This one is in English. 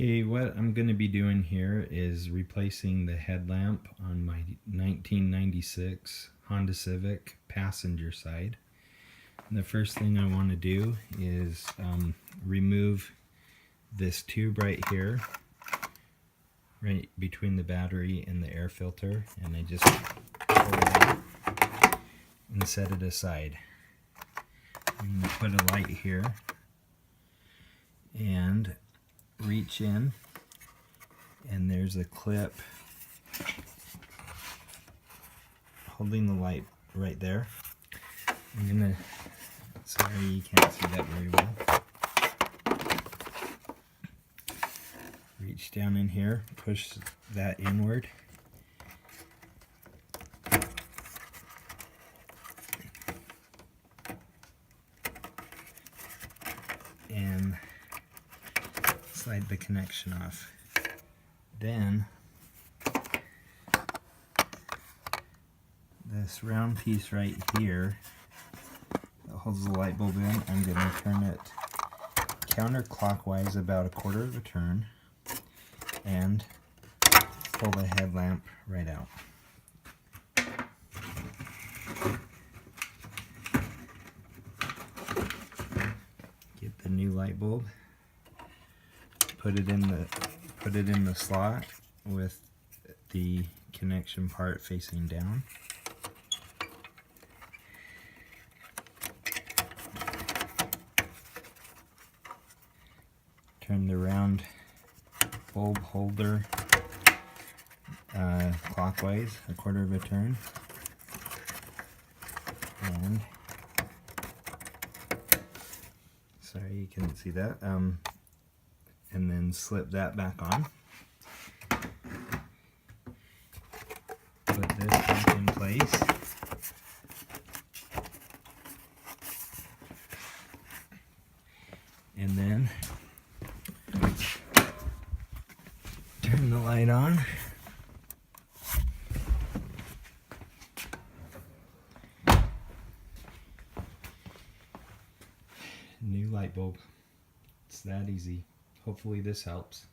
Okay, what I'm going to be doing here is replacing the headlamp on my 1996 Honda Civic passenger side. And the first thing I want to do is remove this tube right here, right between the battery and the air filter, and I just pull it out and set it aside. I'm going to put a light here and reach in, and there's a clip holding the light right there. I'm gonna, sorry you can't see that very well. Reach down in here, push that inward. And slide the connection off. Then this round piece right here that holds the light bulb in, I'm going to turn it counterclockwise about a quarter of a turn and pull the headlamp right out. Get the new light bulb. Put it in the slot with the connection part facing down. Turn the round bulb holder clockwise a quarter of a turn, and sorry you couldn't see that. And then slip that back on. Put this back in place. And then turn the light on. New light bulb. It's that easy. Hopefully this helps.